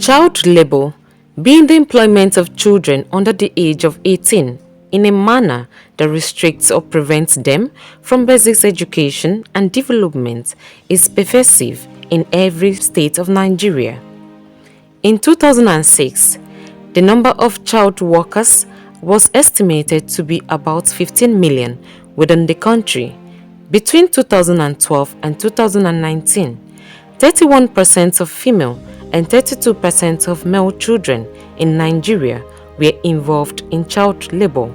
Child labor being the employment of children under the age of 18 in a manner that restricts or prevents them from basic education and development is pervasive in every state of Nigeria. In 2006, the number of child workers was estimated to be about 15 million within the country. Between 2012 and 2019, 31% of female and 32% of male children in Nigeria were involved in child labor.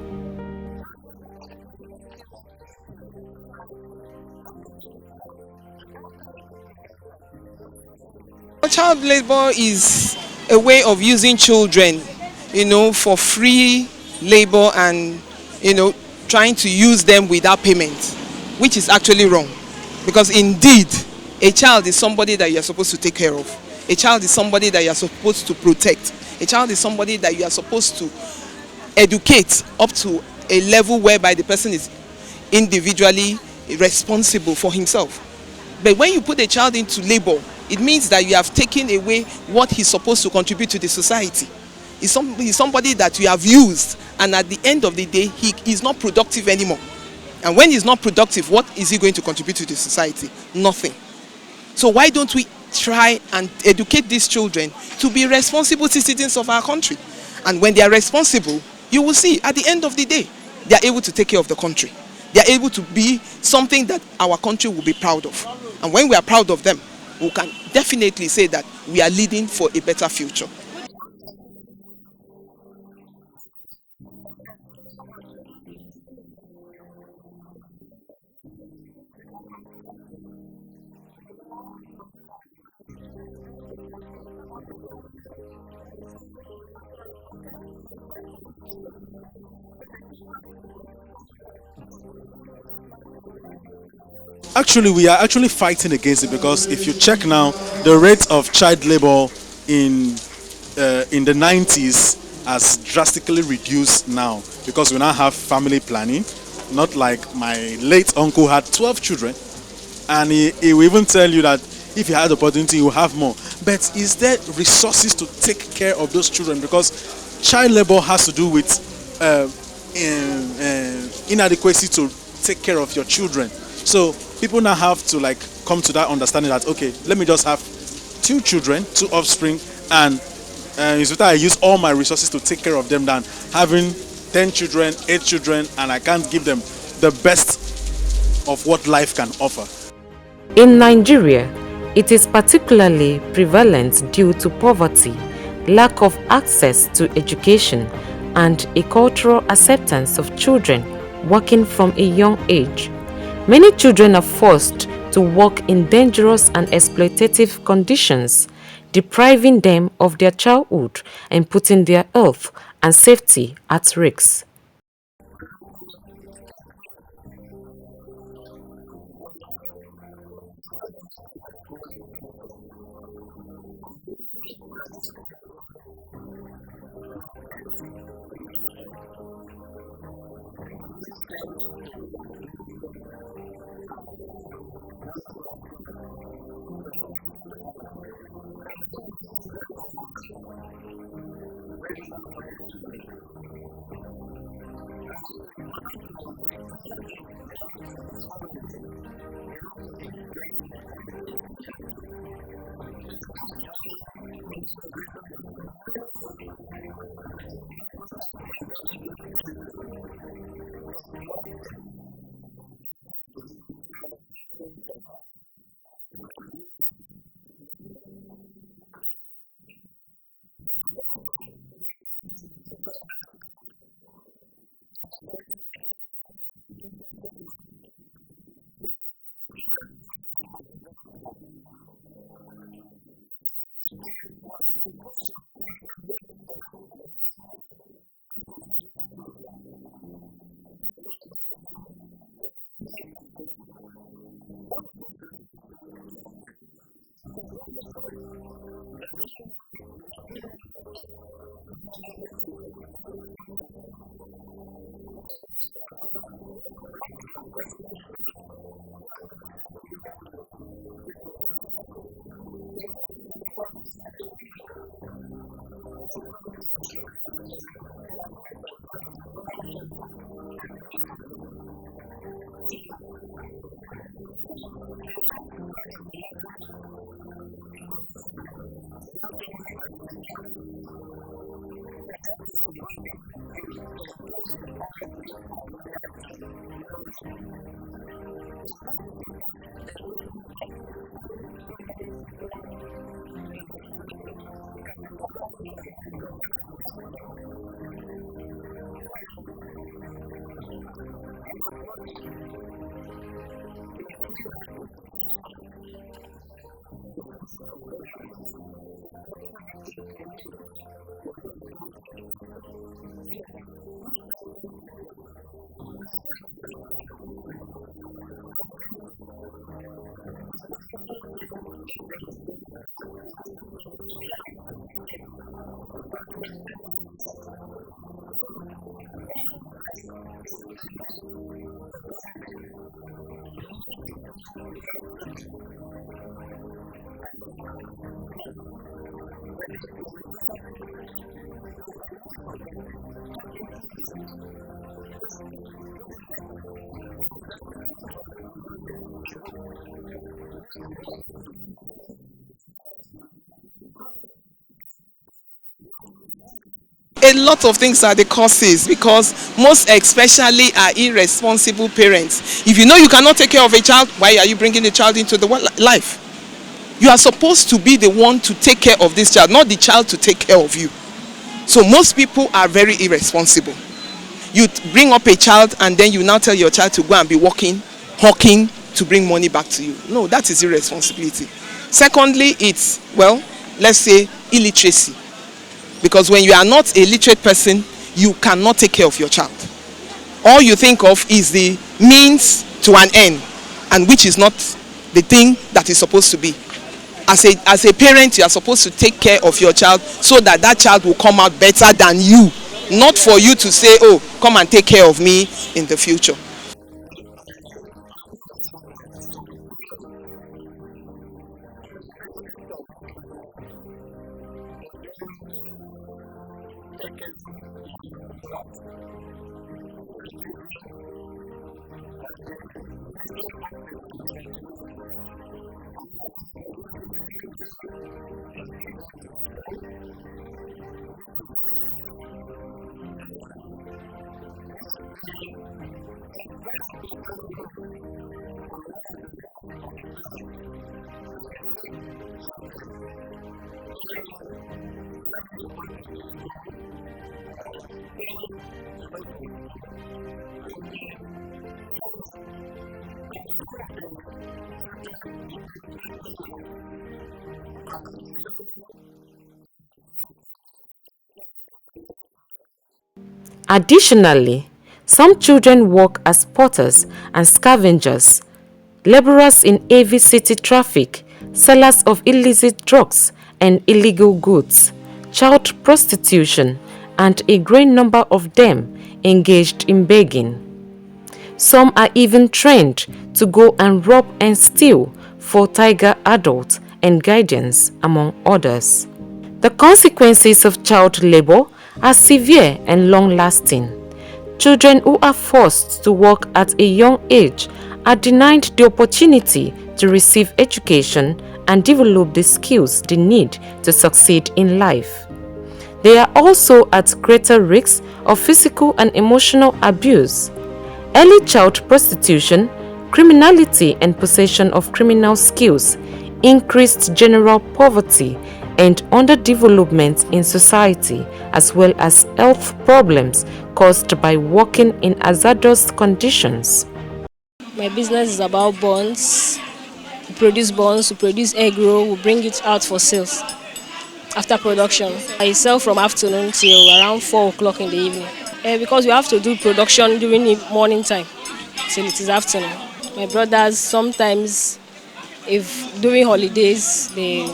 Child labor is a way of using children, for free labor and, trying to use them without payment, which is actually wrong. Because indeed, a child is somebody that you are supposed to take care of. A child is somebody that you are supposed to protect. A child is somebody that you are supposed to educate up to a level whereby the person is individually responsible for himself. But when you put a child into labor, it means that you have taken away what he's supposed to contribute to the society. He's somebody that you have used, and at the end of the day, he is not productive anymore. And when he's not productive, what is he going to contribute to the society? Nothing. So why don't we try and educate these children to be responsible citizens of our country? And when they are responsible, you will see at the end of the day, they are able to take care of the country. They are able to be something that our country will be proud of. And when we are proud of them, we can definitely say that we are leading for a better future. Actually, we are actually fighting against it because if you check now, the rate of child labor in in the 90s has drastically reduced now because we now have family planning. Not like my late uncle had 12 children, and he will even tell you that if he had the opportunity, he will have more. But is there resources to take care of those children? Because child labor has to do with inadequacy to take care of your children. So people now have to like come to that understanding that okay, let me just have two children, two offspring, and it's better I use all my resources to take care of them than having 10 children, 8 children, and I can't give them the best of what life can offer. In Nigeria, it is particularly prevalent due to poverty, lack of access to education, and a cultural acceptance of children working from a young age. Many children are forced to work in dangerous and exploitative conditions, depriving them of their childhood and putting their health and safety at risk. A lot of things are the causes, because most especially are irresponsible parents. If you know you cannot take care of a child, why are you bringing the child into the life? You are supposed to be the one to take care of this child, not the child to take care of you. So most people are very irresponsible. You bring up a child and then you now tell your child to go and be working, hawking to bring money back to you. No, that is irresponsibility. Secondly, it's, well, let's say illiteracy. Because when you are not a literate person, you cannot take care of your child. All you think of is the means to an end, and which is not the thing that is supposed to be. As a parent, you are supposed to take care of your child so that that child will come out better than you. Not for you to say, oh, come and take care of me in the future. Additionally, some children work as porters and scavengers, laborers in heavy city traffic, sellers of illicit drugs and illegal goods, child prostitution, and a great number of them engaged in begging. Some are even trained to go and rob and steal for tiger adults and guardians, among others. The consequences of child labor are severe and long-lasting. Children who are forced to work at a young age are denied the opportunity to receive education and develop the skills they need to succeed in life. They are also at greater risk of physical and emotional abuse. Early child prostitution, criminality and possession of criminal skills, increased general poverty and underdevelopment in society, as well as health problems caused by working in hazardous conditions. My business is about buns. We produce egg roll, we bring it out for sales. After production, I sell from afternoon till around 4 o'clock in the evening. Because we have to do production during the morning time till it is afternoon. My brothers sometimes, if during holidays, they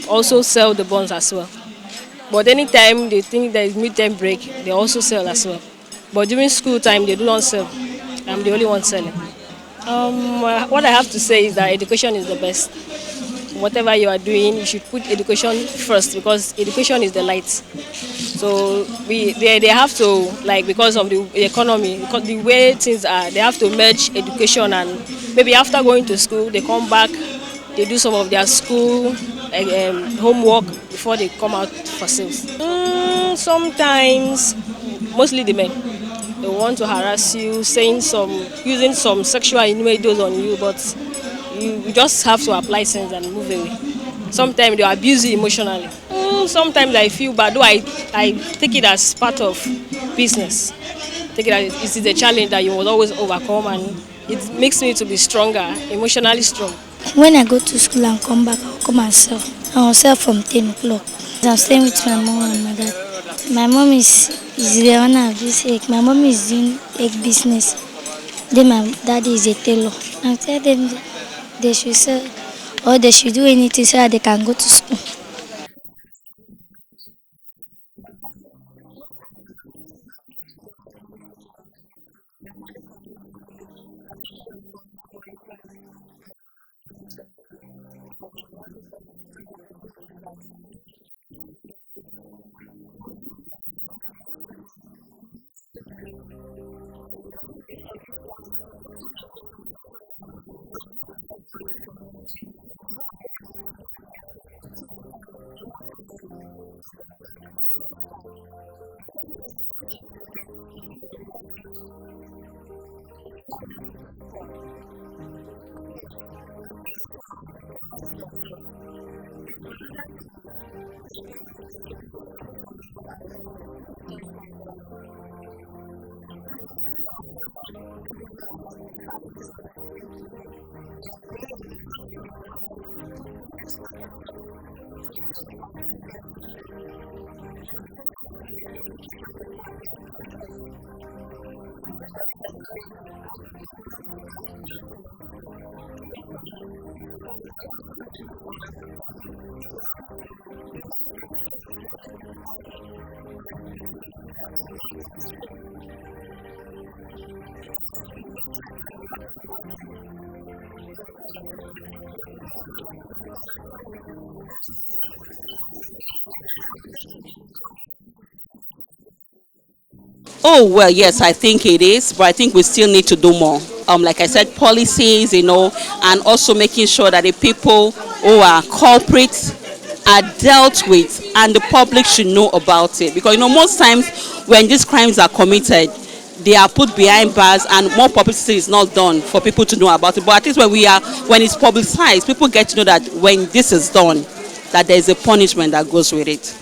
also sell the buns as well. But anytime they think there is mid-term break, they also sell as well. But during school time, they do not sell. I'm the only one selling. What I have to say is that education is the best. whatever you are doing, you should put education first because education is the light. So they have to, like, because of the economy, because the way things are, they have to merge education and maybe after going to school, they come back, they do some of their school homework before they come out for sales. Sometimes, mostly the men, they want to harass you, using some sexual innuendos on you, but you just have to apply sense and move away. Sometimes they abuse you emotionally. Sometimes I feel bad, though I take it as part of business. Take it as it is a challenge that you must always overcome, and it makes me to be stronger, emotionally strong. When I go to school and come back, I'll come and sell. I'll sell from 10 o'clock. I'm staying with my mom and my dad. My mom is the owner of this egg. My mom is doing egg business. Then my daddy is a tailor. I tell them they should sell or they should do anything so that they can go to school. Oh, well, yes, I think it is, but I think we still need to do more. Like I said, policies, and also making sure that the people who are culprits are dealt with and the public should know about it. Because, most times when these crimes are committed, they are put behind bars and more publicity is not done for people to know about it. But at least when it's publicized, people get to know that when this is done, that there is a punishment that goes with it.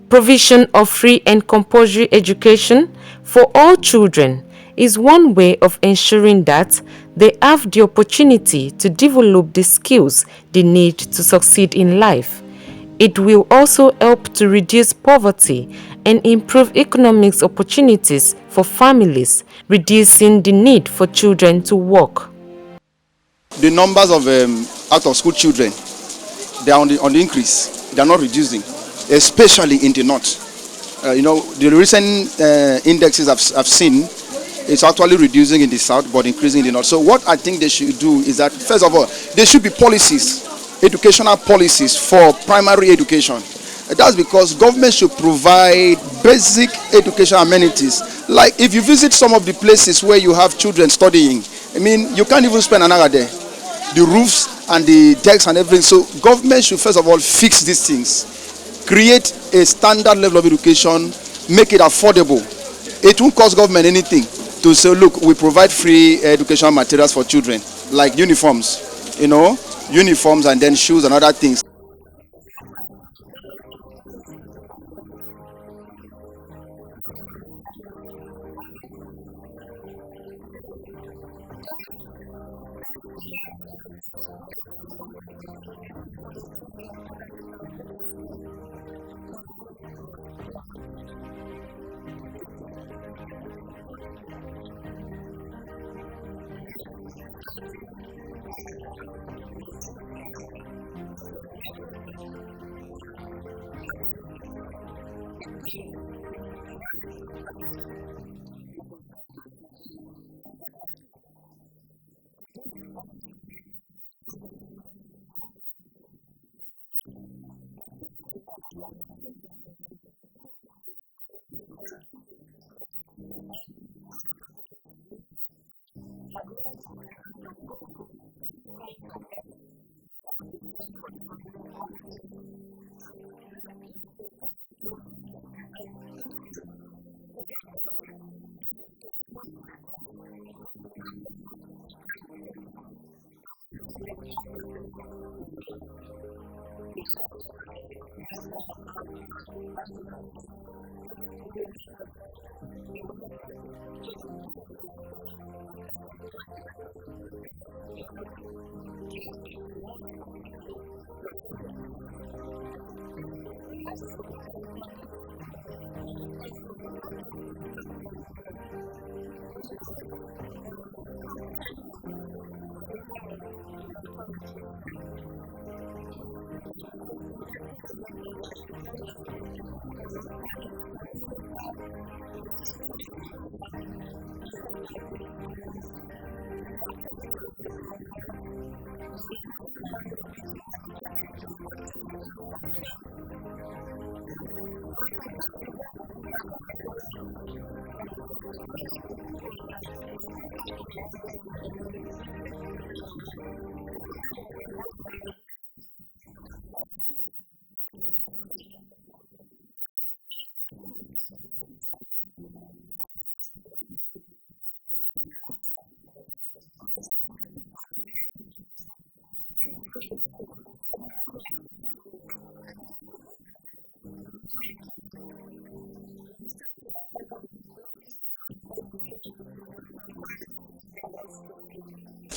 Provision of free and compulsory education for all children is one way of ensuring that they have the opportunity to develop the skills they need to succeed in life. It will also help to reduce poverty and improve economic opportunities for families, reducing the need for children to work. The numbers of out-of-school children, they are on the increase. They are not reducing, especially in the north. The recent indexes I've seen, it's actually reducing in the south but increasing in the north. So what I think they should do is that, first of all, there should be policies, educational policies for primary education. That's because government should provide basic education amenities. Like if you visit some of the places where you have children studying, you can't even spend an hour there. The roofs and the decks and everything. So government should first of all fix these things. Create a standard level of education, make it affordable. It won't cost government anything to say, look, we provide free educational materials for children, like uniforms, uniforms and then shoes and other things.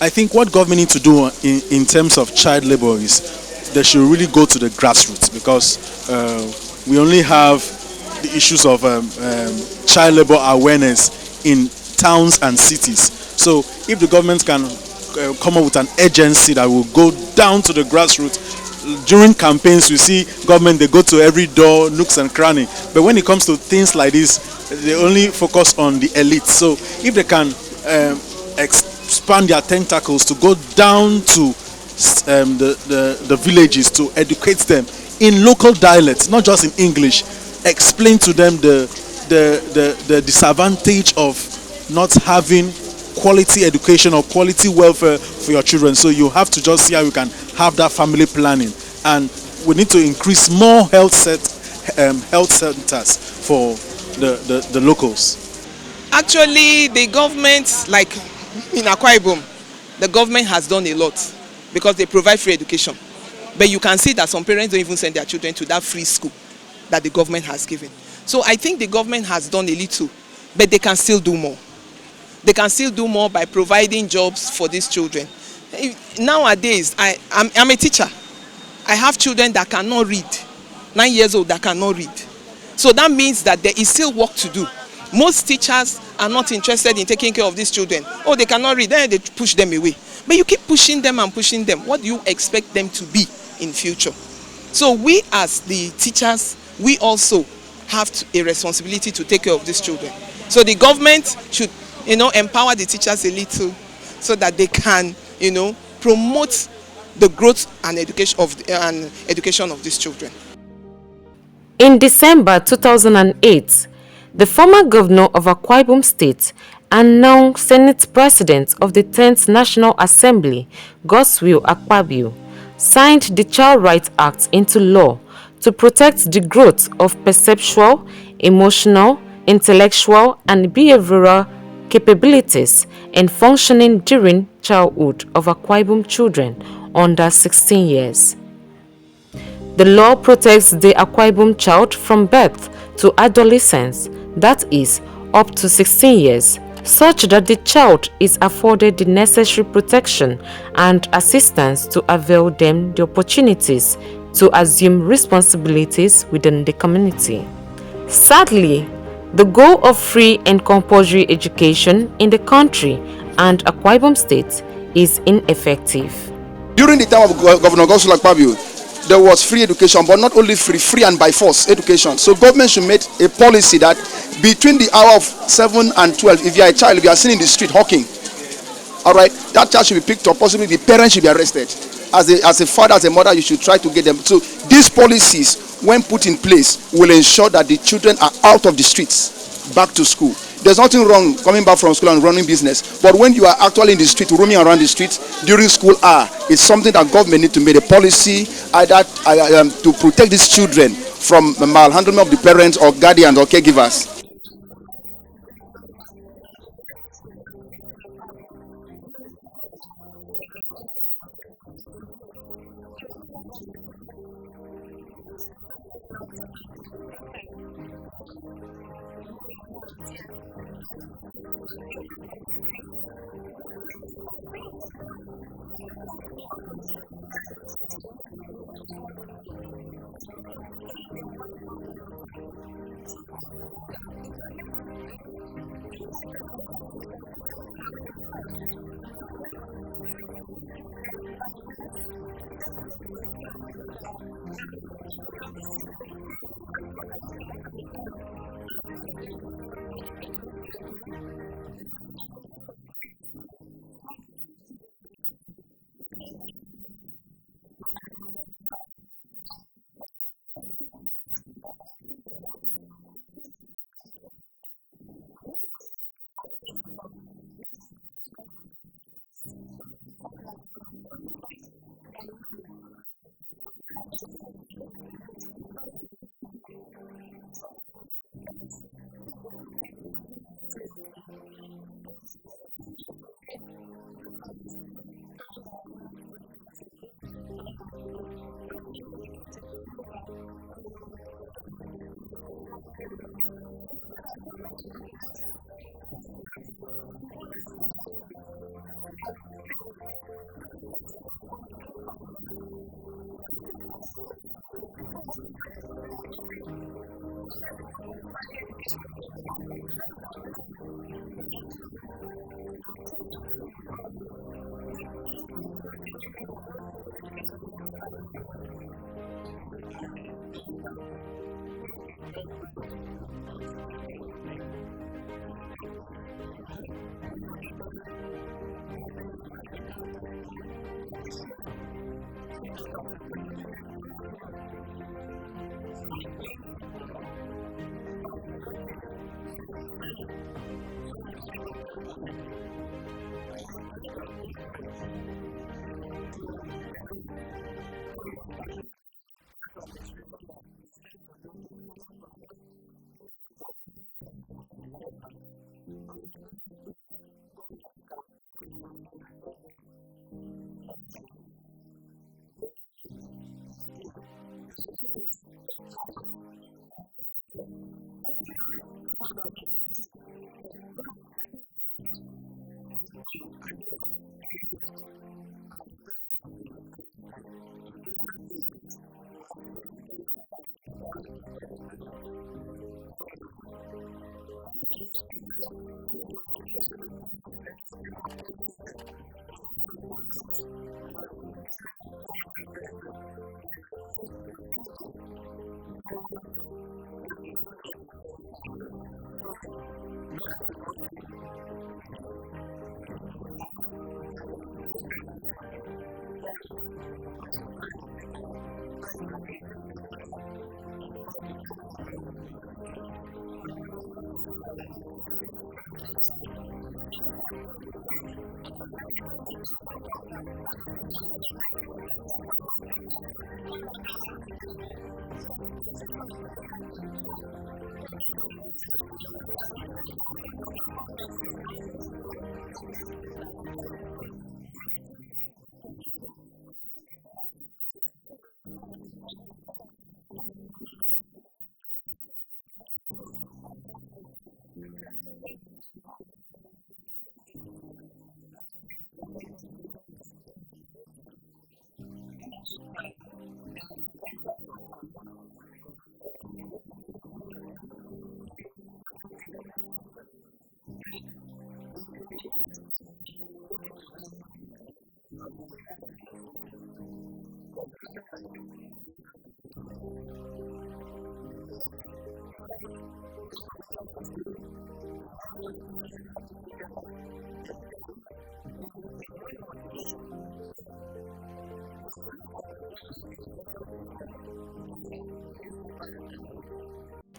I think what government need to do in terms of child labor is they should really go to the grassroots, because we only have the issues of child labor awareness in towns and cities. So if the government can come up with an agency that will go down to the grassroots. During campaigns, we see government, they go to every door, nooks and cranny. But when it comes to things like this, they only focus on the elite. So if they can expand their tentacles to go down to the villages to educate them in local dialects, not just in English, explain to them the disadvantage of not having quality education or quality welfare for your children. So you have to just see how you can have that family planning, and we need to increase more health centers for the locals. Actually, the government, like in Akwa Ibom, the government has done a lot because they provide free education. But you can see that some parents don't even send their children to that free school that the government has given. So I think the government has done a little, but they can still do more. They can still do more by providing jobs for these children. Nowadays, I'm a teacher. I have children that cannot read, 9 years old that cannot read. So that means that there is still work to do. Most teachers are not interested in taking care of these children. Oh, they cannot read, then they push them away. But you keep pushing them and pushing them. What do you expect them to be in future? So we as the teachers, we also have a responsibility to take care of these children. So the government should, empower the teachers a little so that they can, promote the growth and education of these children. In December 2008, the former governor of Akwa Ibom State and now Senate President of the 10th National Assembly, Godswill Akpabio, signed the Child Rights Act into law to protect the growth of perceptual, emotional, intellectual, and behavioral capabilities and functioning during childhood of Akwa Ibom children under 16 years. The law protects the Akwa Ibom child from birth to adolescence, that is, up to 16 years, such that the child is afforded the necessary protection and assistance to avail them the opportunities to assume responsibilities within the community. Sadly, the goal of free and compulsory education in the country and Akwa Ibom State is ineffective. During the time of Governor Godswill Akpabio, there was free education, but not only free and by force education. So government should make a policy that between the hour of 7 and 12, if you are a child, if you are seen in the street hawking, all right, that child should be picked up. Possibly the parents should be arrested. As a father, as a mother, you should try to get them. So these policies, when put in place, will ensure that the children are out of the streets, back to school. There's nothing wrong coming back from school and running business. But when you are actually in the street, roaming around the street during school hour, it's something that government need to make a policy either to protect these children from malhandlement of the parents or guardians or caregivers.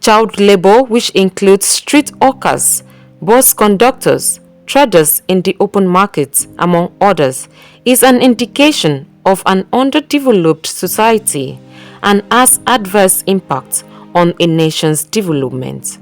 Child labor, which includes street hawkers, bus conductors, traders in the open market, among others, is an indication of an underdeveloped society and has adverse impact on a nation's development.